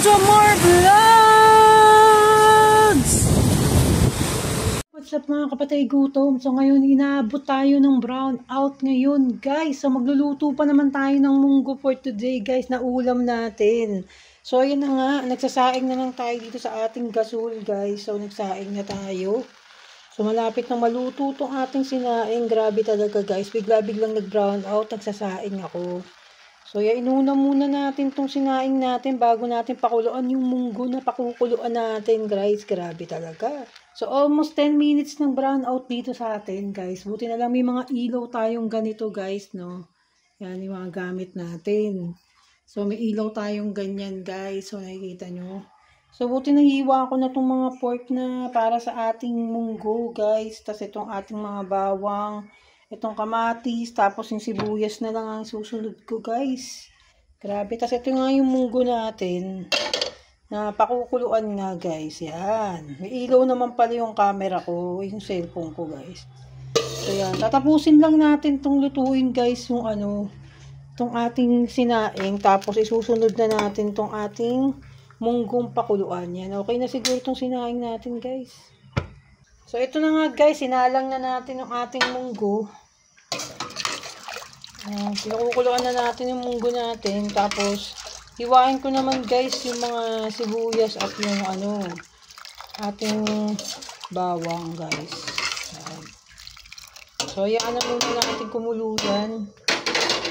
to more vlogs! What's up mga kapatid, gutom? So ngayon inaabot tayo ng brown out ngayon guys. So magluluto pa naman tayo ng munggo for today guys na ulam natin. So yun na nga, nagsasaing na lang tayo dito sa ating gasol guys. So nagsaing na tayo. So malapit na maluto tong ating sinaing. Grabe talaga guys, bigla-biglang nag-brown out, nagsasaing ako. So, inuna muna natin tong sinaing natin bago natin pakuluan yung munggo na pakukuluan natin, guys. Grabe talaga. So, almost 10 minutes ng brown out dito sa atin, guys. Buti na lang may mga ilaw tayong ganito, guys, no? Yan yung mga gamit natin. So, may ilaw tayong ganyan, guys. So, nakikita nyo. So, buti nahiwa ko na tong mga pork na para sa ating munggo, guys. Tapos, itong ating mga bawang. Itong kamatis, tapos yung sibuyas na lang ang susunod ko guys. Grabe, tapos ito nga yung munggo natin na pakukuluan nga guys. Yan. May ilaw naman pala yung camera ko, yung cellphone ko guys. So yan, tatapusin lang natin tong lutuin guys, yung tong ating sinaing. Tapos isusunod na natin tong ating munggong pakuluan. Yan, okay na siguro tong sinaing natin guys. So, ito na nga guys, sinalang na natin yung ating munggo. Pinakukuluan na natin yung munggo natin. Tapos, hiwain ko naman guys yung mga sibuyas at yung ating bawang guys. So, hayaan na muna natin kumuluan.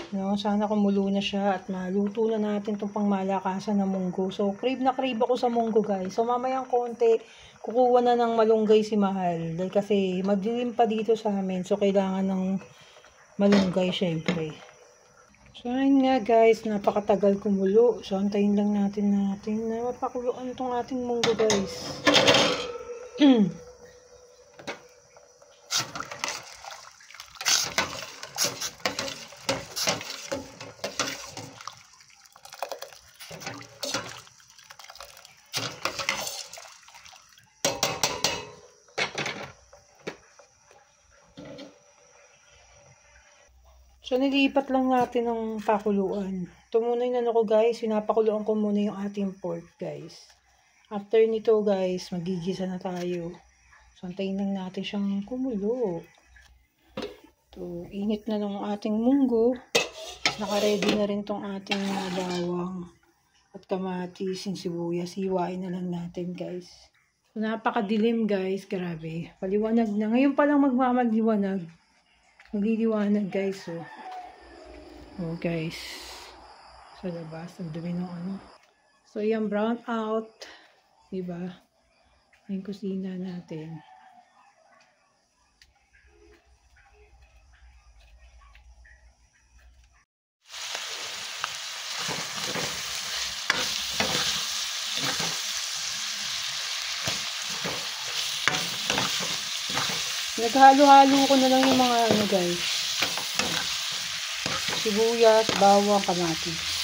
No, sana kumulo na siya at maluto na natin itong pangmalakasan na munggo. So, crave na crave ako sa munggo guys. So, mamayang konti, kukuha na ng malunggay si Mahal. Dahil kasi madilim pa dito sa amin. So, kailangan ng malunggay syempre. So, ayun nga guys, napakatagal kumulo. So, antayin lang natin na mapakuluan itong ating munggo guys. So, nilipat lang natin ng pakuluan. Ito muna yung ko guys. Pinapakuluan ko muna yung ating pork guys. After nito guys, magigisa na tayo. So, antayin lang natin siyang kumulo. Ito, init na ng ating munggo. Naka-ready na rin tong ating bawang at kamatis, yung sibuyas. Hiwain na lang natin guys. So, napakadilim guys. Grabe. Paliwanag na. Ngayon pa lang magmamaliwanag. Magliliwanag guys. Oh guys. Sa labas. Ang dumi ng So yung brown out. Diba? Yung kusina natin. Naghalo-halo ko na lang yung mga guys. Sibuyas, bawang, kamatis.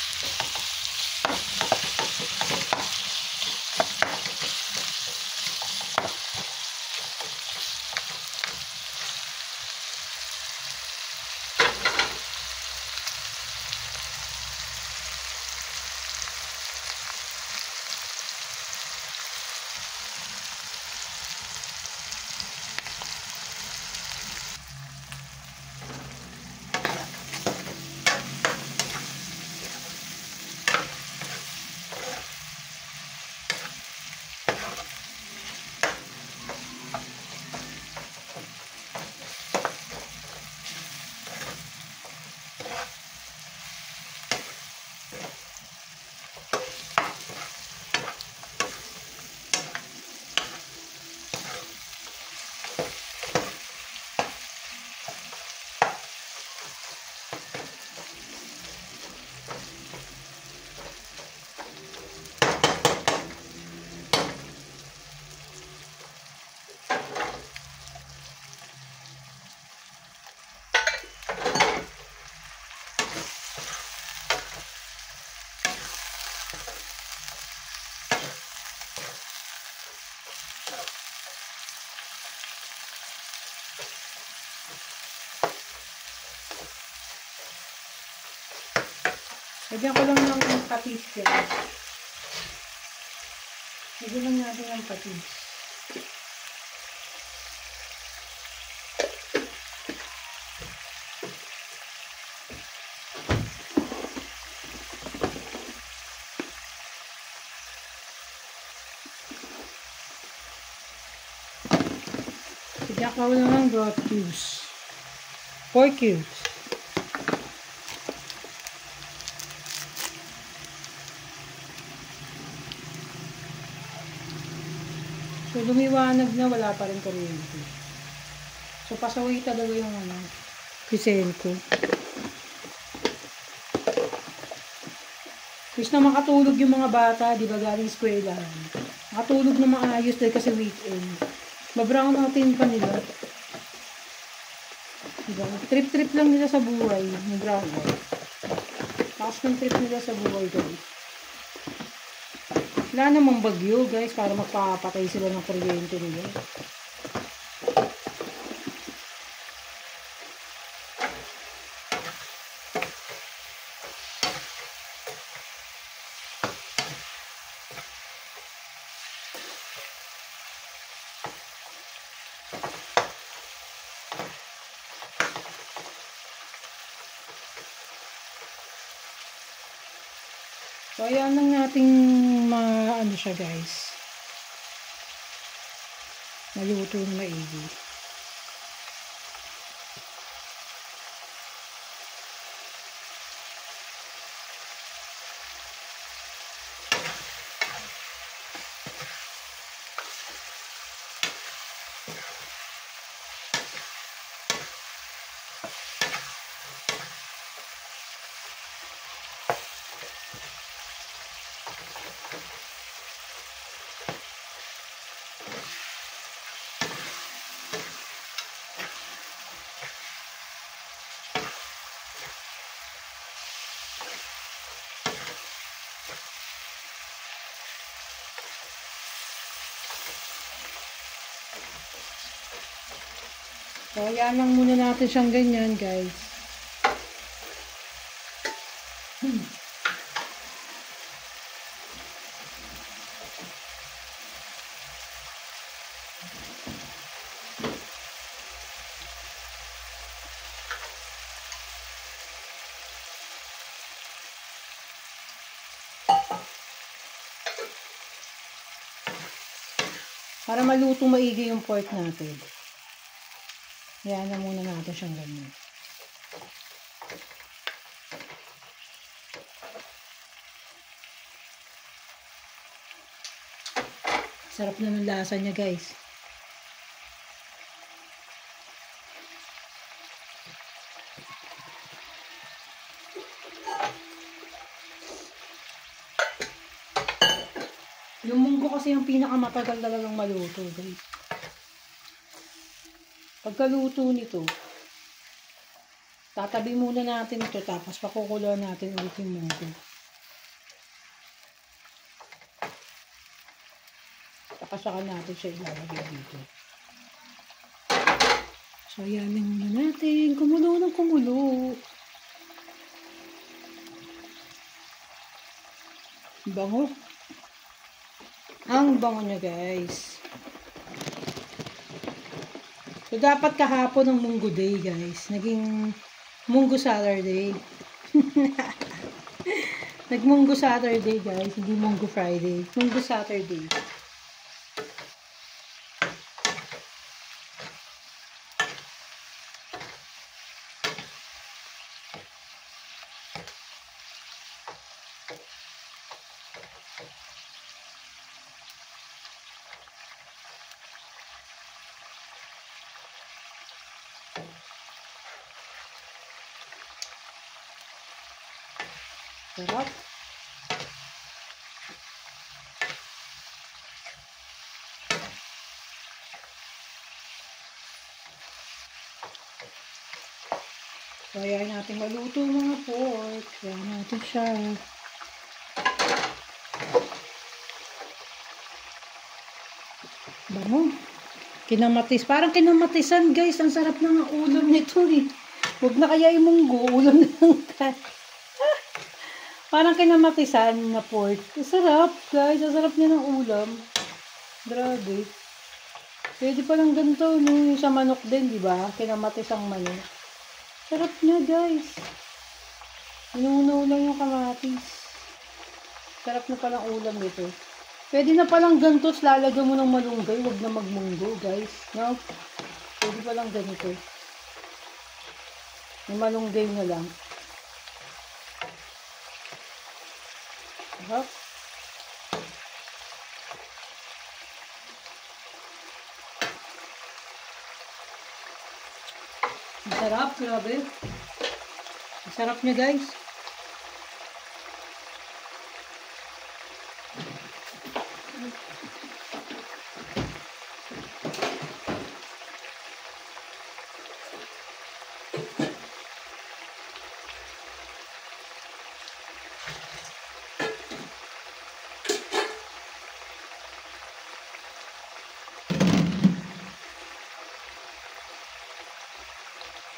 Lagyan ko lang ng patis yan. Lagyan lang natin ang patis. Sigyan ko lang ng broth cubes. 4 cubes. So, lumiwanag na, wala pa rin kuryente. So, pasaway talaga yung pisel ko. Wish na makatulog yung mga bata, di ba, galing eskwelahan. Makatulog na maayos dahil kasi weekend. Mabrown outin pa nila. Diba? Trip-trip lang nila sa buhay. Mabrown out. Takas ng trip nila sa buhay, guys. Wala namang bagyo, guys, para magpapatay sila ng kuryente nila. So, ayan lang nating ano siya, guys. Maluto na maigi. So, ayan lang muna natin siyang ganyan, guys. Para maluto maigi yung pork natin. Ayan na muna natin siyang ganyan. Sarap na ng lasa niya, guys. Yung munggo kasi yung pinakamatagal talagang maluto, guys. Pagkaluto nito, tatabi muna natin ito, tapos pakukuluan natin ulit yung munggo. Tapos saka natin siya ilalagay dito. So, yamin muna natin. Kumulo ng kumulo. Bango. Ang bango niya, guys. So, dapat kahapon ng Munggo Day, guys. Naging Munggo Saturday. Nag-Munggo Saturday, guys. Hindi Munggo Friday. Munggo Saturday. Sarap. So, ayan natin maluto mga pork. Ayan natin siya. Bango. Kinamatis. Parang kinamatisan, guys. Ang sarap ng ulam nito eh. Huwag na kaya yung munggo. Ulam na lang tayo. Parang kinamatisan na pork. Sarap, guys. Sarap niya ng ulam. Grabe. Pwede palang ganito, no? Yung sa manok din, di ba? Kinamatisang manok. Sarap niya, guys. Inuunaw lang yung kamatis. Sarap na palang ulam ito. Pwede na palang ganito, lalagyan mo ng malunggay. Huwag na magmunggo, guys. No? Pwede palang ganito. May malunggay na lang. Sarap. Sarap, grabe. Sarap niya, guys.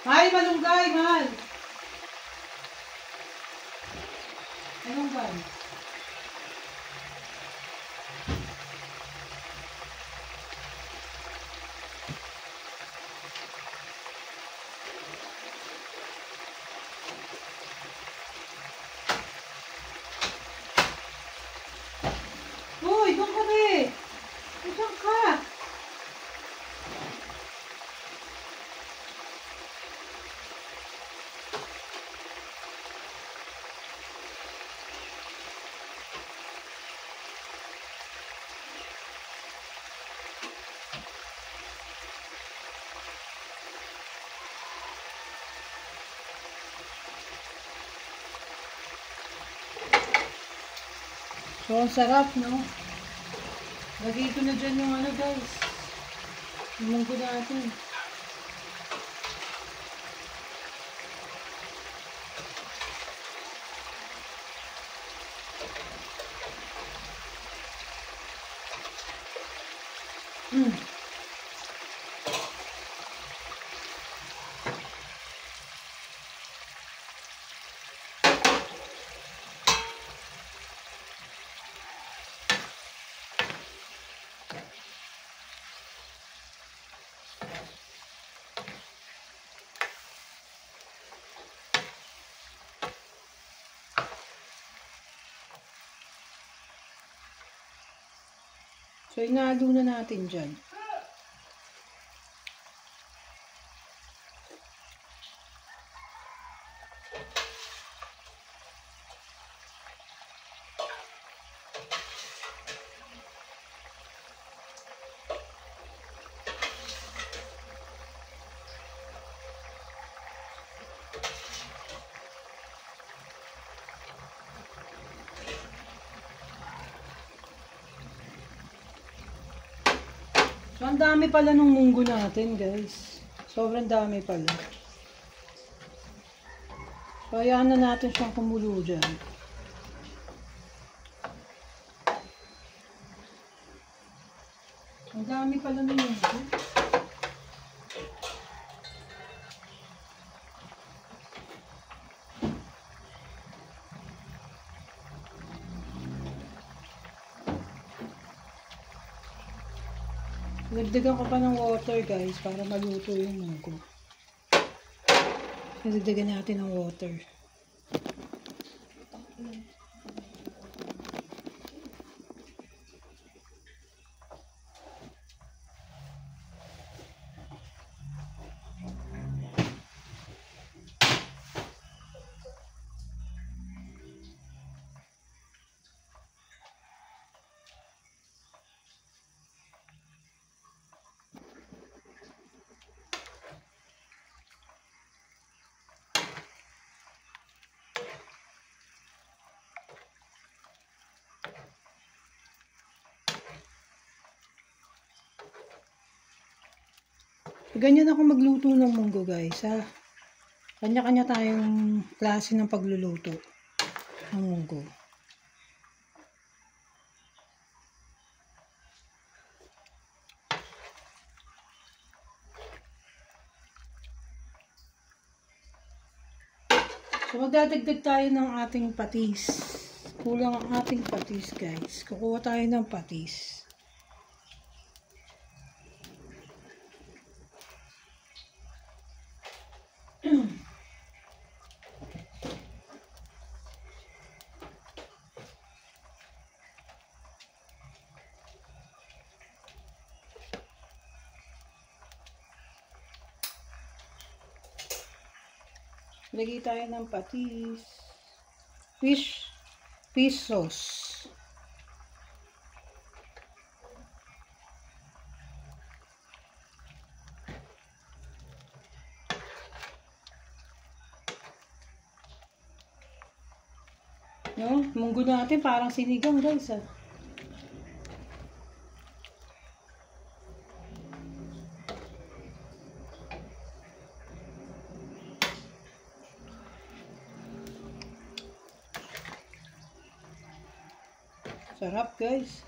Ay, malunggay, mahal. Malunggay. Uy, doon ka rin. Diyan ka. So, ang sarap, no? Lagay ko na dyan yung ano, guys. Yung munggo natin. So, inalo na natin dyan. So, ang dami pala ng munggo natin, guys. Sobrang dami pala. So, hayaan na natin siyang kumulo dyan. Ang dami pala ng munggo. Dagdagan ko pa ng water, guys, para maluto yung munggo. Dagdagan natin ng water. Ganyan ako magluto ng munggo, guys, ha. Kanya-kanya tayong klase ng pagluluto ng munggo. So, So, magdadagdag tayo ng ating patis. Kulang ang ating patis, guys. Kukuha tayo ng patis. Lagay tayo ng patis. Fish sauce. No, munggo natin parang sinigang, guys, ah. Sarap, guys.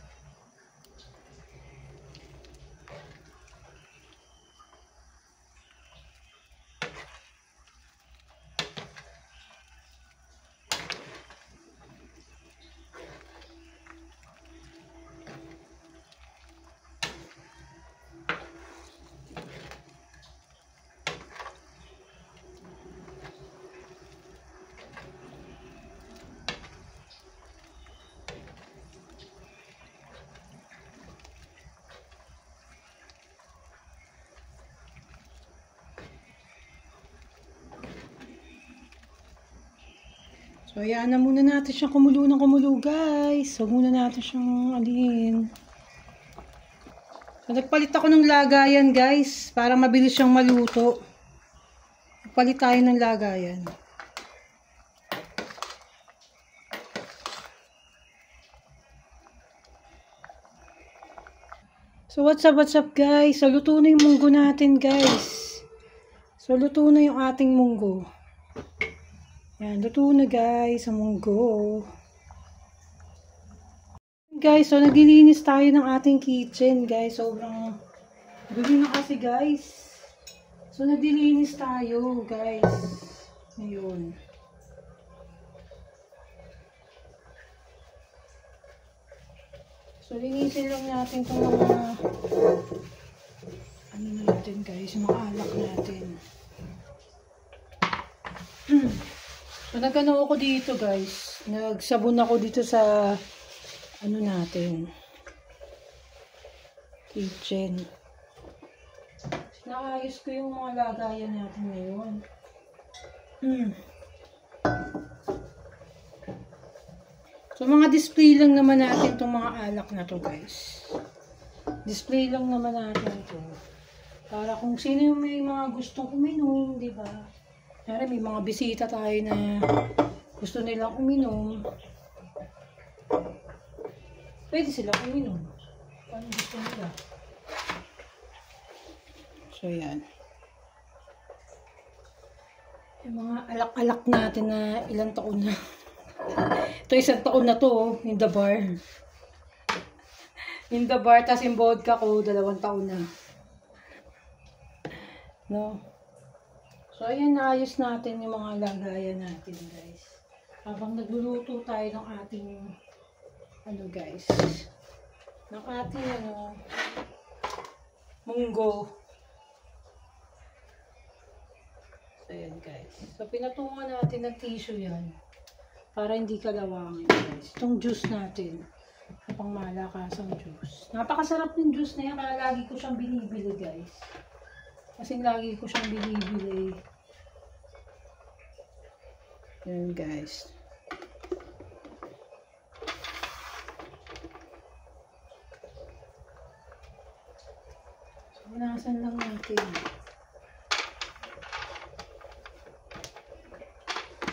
So, ayan na muna natin siyang kumulo ng kumulo, guys. Huwag muna natin siyang alin. So, nagpalit ako ng lagayan, guys, para mabilis siyang maluto. Nagpalit tayo ng lagayan. So, what's up, guys? So, luto na yung munggo natin, guys. So, luto na yung ating munggo. Yan, luto na, guys, ang munggo. Guys, so naglilinis tayo ng ating kitchen, guys. Sobrang gulo na kasi, guys. So naglilinis tayo, guys. Ngayon. So linisin lang natin itong mga ano natin, guys, mga alak natin. So nagano ako dito, guys. Nagsabon ako dito sa ano natin, kitchen. Naayos ko yung mga lagayan natin ngayon. So mga display lang naman natin itong mga alak na to, guys. Display lang naman natin ito. Para kung sino yung may mga gustong uminom, di ba? Kaya may mga bisita tayo na gusto nilang uminom. Pwede silang uminom. Kung gusto nila. So, yan. Yung mga alak-alak natin na ilang taon na. Ito, isang taon na to, in the bar. In the bar, tas yung vodka ko, 2 taon na. No? So, ayan, naayos natin yung mga lagayan natin, guys. Habang nagluluto tayo ng ating, ano, guys, ng ating, munggo. So, ayan, guys. So, pinatungan natin ng tissue yan. Para hindi kalawangin, guys. Itong juice natin. Pang malakasang juice. Napakasarap ng juice na yan. Kaya lagi ko siyang binibili, guys. Kasi lagi ko siyang binibili. Yan, guys. So, punasan lang natin.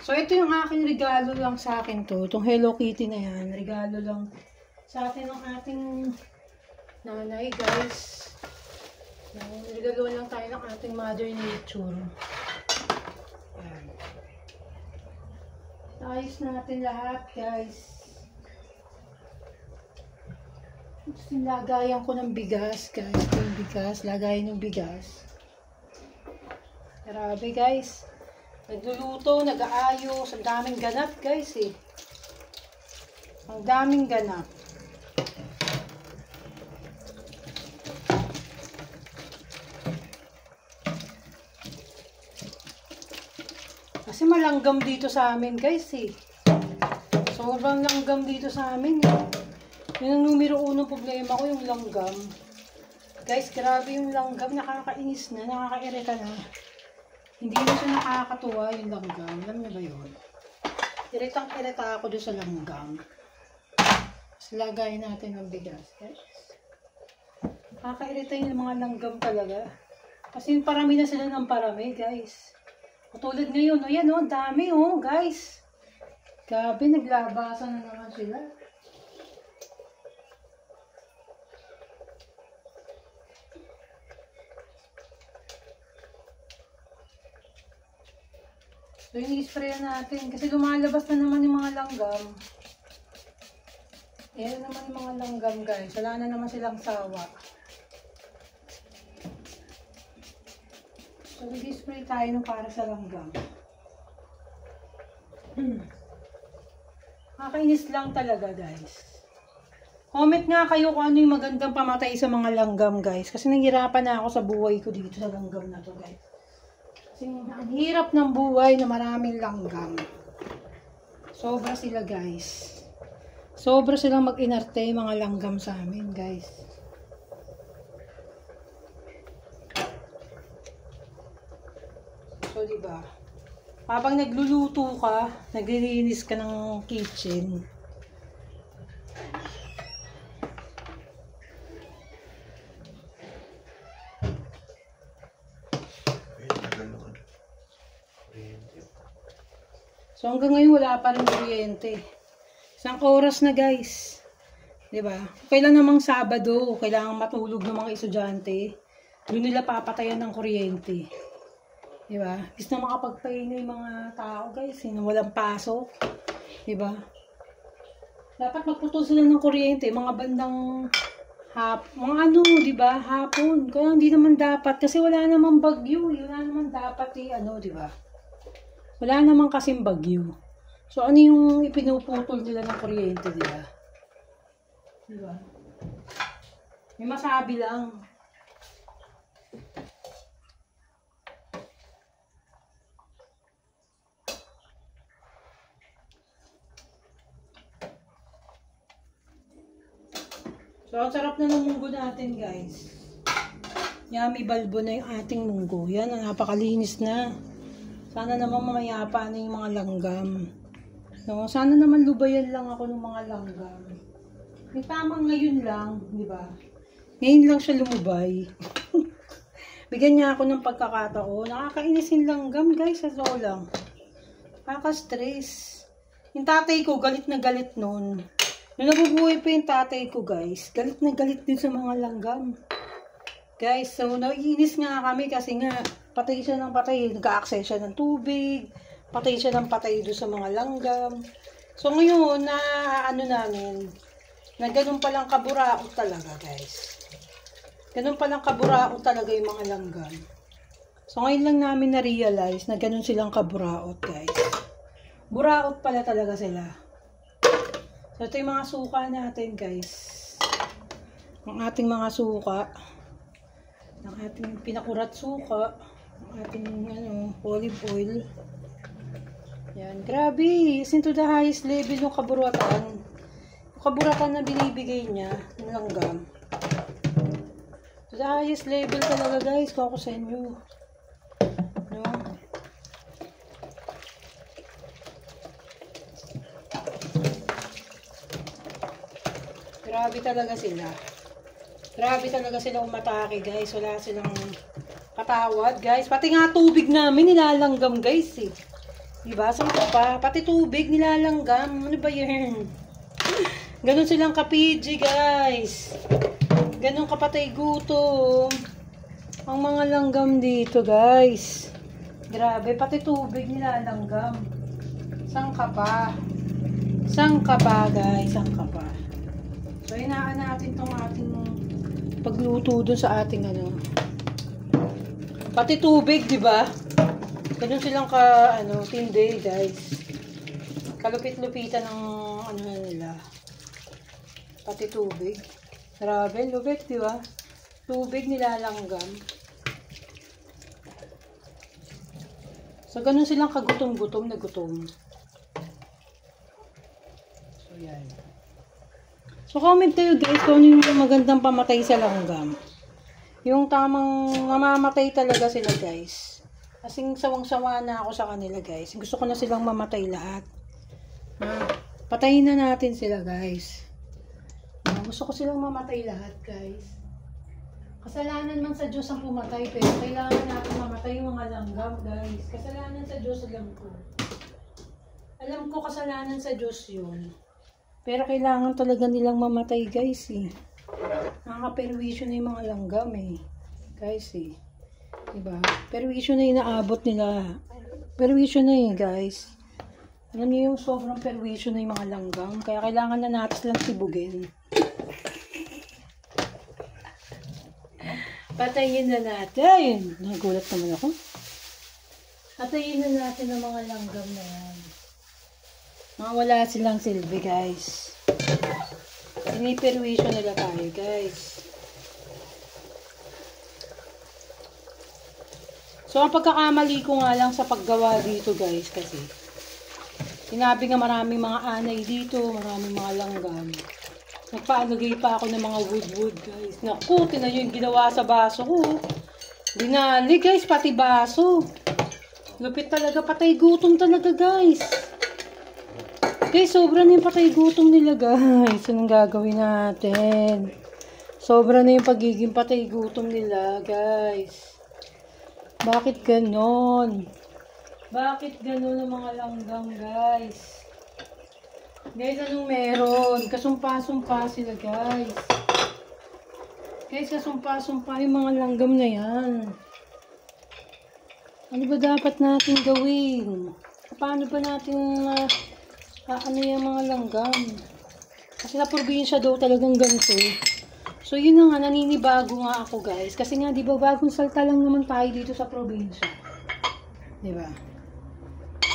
So, ito yung aking regalo lang sa akin to. Itong Hello Kitty na yan. Regalo lang sa atin ng ating nanay, guys. Regalo lang tayo ng ating Mother Nature. Ayan. Ayos natin lahat, guys. Lagayan ko ng bigas, guys. Yung bigas, lagayan ng bigas. Grabe, guys. Nagluluto, nag-aayos. Ang daming ganap, guys, eh. Ang daming ganap. Kasi malanggam dito sa amin, guys, eh. Sobrang langgam dito sa amin, eh. Yun ang numero 1 problema ko, yung langgam. Guys, grabe yung langgam. Nakakainis na, nakakairita na. Hindi na siya nakakatuwa yung langgam. Alam niyo ba yun? Iritang-irita ako doon sa langgam. Tapos lagay natin ng bigas, guys. Nakakairita yung mga langgam talaga. Kasi parami na sila ng parami, guys. Katulad ngayon, o yan, o, dami, o, guys. Grabe, naglabasan na naman sila. So, ini-spray natin. Kasi lumalabas na naman yung mga langgam. Yan naman yung mga langgam, guys. Wala na naman silang sawa. So, nag-spray tayo ng para sa langgam. Nakakainis lang talaga, guys. Comment nga kayo kung ano yung magandang pamatay sa mga langgam, guys. Kasi nahihirapan na ako sa buhay ko dito sa langgam na to, guys. Kasi ang hirap ng buhay na maraming langgam. Sobra sila, guys. Sobra silang mag-inarte mga langgam sa amin, guys. So, diba? Habang nagluluto ka, naglilinis ka ng kitchen. So, hanggang ngayon wala pa rin kuryente. Isang oras na, guys. Diba? Kailan namang Sabado, kailangan matulog ng mga estudyante, doon nila papatayan ng kuryente. Diba? Bis na makapagpahinga yung mga tao, guys, walang pasok. Diba? Dapat magputol sila ng kuryente, mga bandang mga ano, diba? Hapon. Kaya hindi naman dapat, kasi wala namang bagyo. Wala naman dapat diba? Wala naman kasing bagyo. So, ano yung ipinuputol nila ng kuryente, diba? Diba? May masabi lang. So, ang sarap na ng munggo natin, guys. Yummy balbo na yung ating munggo. Yan, napakalinis na. Sana naman mamayapa na yung mga langgam. No, sana naman lubayan lang ako ng mga langgam. Yung tamang ngayon lang, di ba? Ngayon lang siya lumubay. Bigyan niya ako ng pagkakataon. Nakakainis yung langgam, guys, sa totoo lang. Nakaka-stress. Yung tatay ko, galit na galit nun. Nung nabubuhay pa yung tatay ko, guys, galit na galit din sa mga langgam. Guys, so naiinis nga kami kasi nga, patay siya ng patay. Nag-a-access siya ng tubig. Patay siya ng patay doon sa mga langgam. So ngayon, na ano namin, na ganun palang kaburaot talaga, guys. Ganun palang kaburaot talaga yung mga langgam. So ngayon lang namin na-realize na ganun silang kaburaot, guys. Buraot pala talaga sila. So ito yung mga suka natin, guys. Ang ating mga suka. Ang ating pinakurat suka. Ang ating olive oil. Yan, grabe. Is into the highest level yung kaburatan. Yung kaburatan na binibigay niya, ng langgam. To the highest level talaga, guys, kung ako sa inyo. No? Grabe talaga sila. Grabe talaga sila umatake, guys. Wala silang katawad, guys. Pati nga tubig namin nilalanggam, guys, eh. Diba? Saan pa? Pati tubig nilalanggam. Ano ba yun? Ganon silang ka-PG, guys. Ganon kapatay gutom. Ang mga langgam dito, guys. Grabe. Pati tubig nilalanggam. Saan ka pa? Saan ka pa, guys? Saan ka pa? So, inaan natin tong ating pagluto dun sa ating Pati tubig, di ba? Ganun silang tindi, guys. Kalupit-lupitan ng nila. Pati tubig. Grabe, lupit, di ba? Tubig nilalanggam. So, ganun silang kagutom-gutom na gutom. So, yan. So, comment kayo guys kung ano yung magandang pamatay sa langgam. Yung tamang mamamatay talaga sila guys. Kasing sawang-sawa na ako sa kanila guys. Gusto ko na silang mamatay lahat. Patayin na natin sila guys. Gusto ko silang mamatay lahat guys. Kasalanan man sa Diyos ang pumatay, pero kailangan natin mamatay yung mga langgam guys. Kasalanan sa Diyos, alam ko. Alam ko kasalanan sa Diyos yun. Pero kailangan talaga nilang mamatay guys eh. Nakakaperwisyo na yung mga langgam eh. Guys eh. Diba? Perwisyo na yung naabot nila. Perwisyo na eh guys. Alam niyo yung sobrang perwisyo na yung mga langgam. Kaya kailangan na natin silang sibugin. Patayin na natin. Nagulat naman ako. Patayin na natin ang mga langgam na yan. Wala silang silbi guys. Piniperwisyo nila tayo guys. So ang pagkakamali ko nga lang sa paggawa dito guys kasi sinabi nga maraming mga anay dito, maraming mga langgam. Nagpaalagay pa ako ng mga wood guys. Naku, tinan nyo yung ginawa sa baso ko. Dinali guys, pati baso. Lupit talaga, patay gutom talaga guys. Guys, sobra na yung patay gutom nila guys. Anong gagawin natin? Sobra na yung pagiging patay gutom nila guys. Bakit ganon? Bakit ganon ang mga langgam guys? Guys, anong meron? Kasumpa-sumpa sila guys. Guys, kasumpa-sumpa yung mga langgam na yan. Ano ba dapat natin gawin? Paano ba natin ano yung mga langgam? Kasi sa probinsya daw talagang ganito. So yun na nga, naninibago nga ako guys. Kasi nga, di ba bagong salta lang naman tayo dito sa probinsya. Di ba?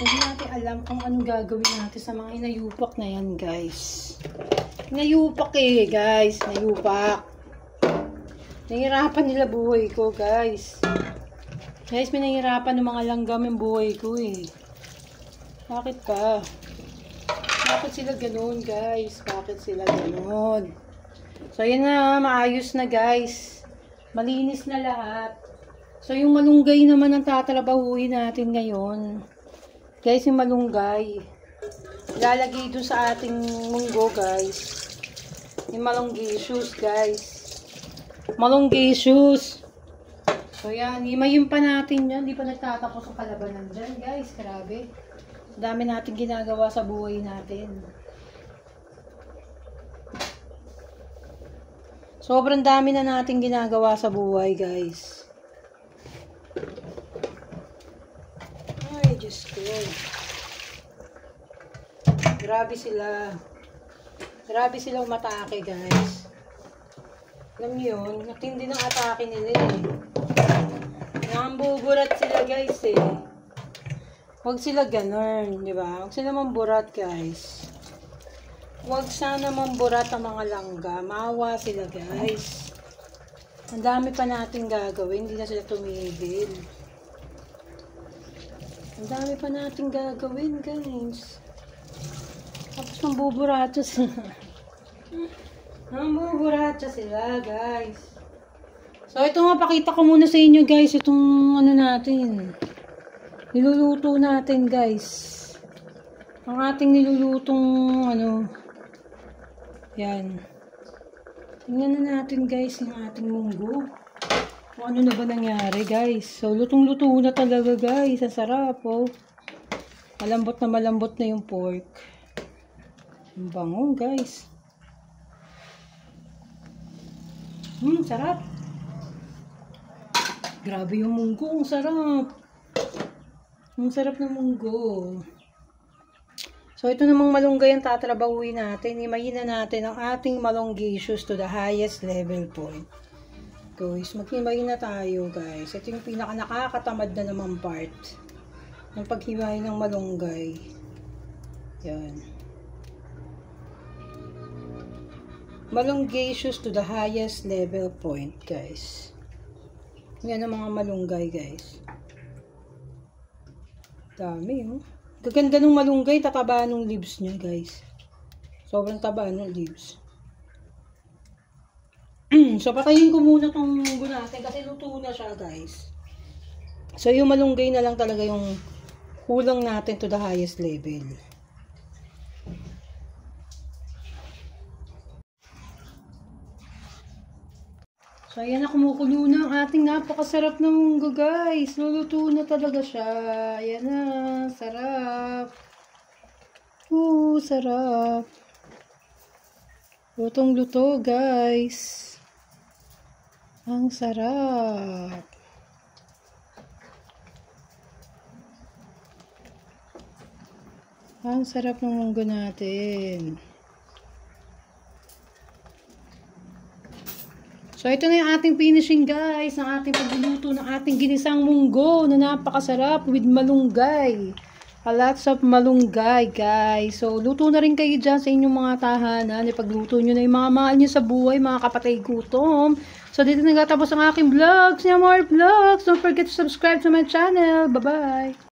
Hindi natin alam kung anong gagawin natin sa mga inayupak na yan guys. Inayupak eh guys. Inayupak. Nahihirapan nila buhay ko guys. Guys, may nahihirapan ng mga langgam yung buhay ko eh. Bakit ka? Bakit sila ganoon guys? Bakit sila ganoon? So yun na, maayos na guys. Malinis na lahat. So yung malunggay naman ang tatrabahuin natin ngayon. Guys, yung malunggay. Ilalagay doon sa ating munggo guys. Yung malunggaysus guys. Malunggaysus. So yan, himayin pa natin yan. Hindi pa nagtatapos ang kalabanan dyan guys. Grabe. Dami natin ginagawa sa buhay natin. Sobrang dami na natin ginagawa sa buhay guys. Ay, Diyos ko. Grabe sila. Grabe silang matake guys. Alam niyo yun, matindi ng atake nila eh. Nambuburat sila guys eh. Huwag sila ganun, di ba? Huwag sila mamburat guys. Huwag sana mamburat ang mga langga. Maawa sila guys. Ang dami pa natin gagawin, hindi na sila tumigil. Ang dami pa natin gagawin guys. Tapos mambuburatsa sila. Mambuburatsa sila guys. So ito nga, pakita ko muna sa inyo guys. Itong ano natin. Niluluto natin guys. Ang ating nilulutong ano. Yan. Tingnan na natin guys yung ating munggo. Kung ano na ba nangyari guys. So lutong-luto na talaga guys. Ang sarap oh. Malambot na yung pork. Ang bango guys. Sarap. Grabe yung munggo. Ang sarap. Ang sarap ng munggo. So, ito namang malunggay ang tatrabahuin natin. Himayin na natin ang ating malunggaysus to the highest level point. Guys, maghimayin na tayo, guys. Ito yung pinaka nakakatamad na namang part. ng paghiwalay ng malunggay. Yan. Malungacious to the highest level point, guys. Yan ang mga malunggay, guys. Dami, oh. Gaganda ng malunggay, tataba ng leaves niya, guys. Sobrang taba ng leaves. So, patayin ko muna itong munggo natin kasi luto na siya, guys. So, yung malunggay na lang talaga yung kulang natin to the highest level. So, ayan na, kumukulo na ang ating napakasarap na munggo, guys. Luluto na talaga siya. Ayan na, sarap. Sarap. Lutong-luto, guys. Ang sarap. Ang sarap ng munggo natin. So, ito na yung ating finishing, guys, ng ating pagluluto ng ating ginisang munggo na napakasarap with malunggay. Lots of malunggay, guys. So, luto na rin kayo dyan sa inyong mga tahanan. Ipagluto nyo na yung mga mahal nyo sa buhay, mga kapatay gutom. So, dito nagtatapos ang aking vlogs. More vlogs. Don't forget to subscribe to my channel. Bye-bye.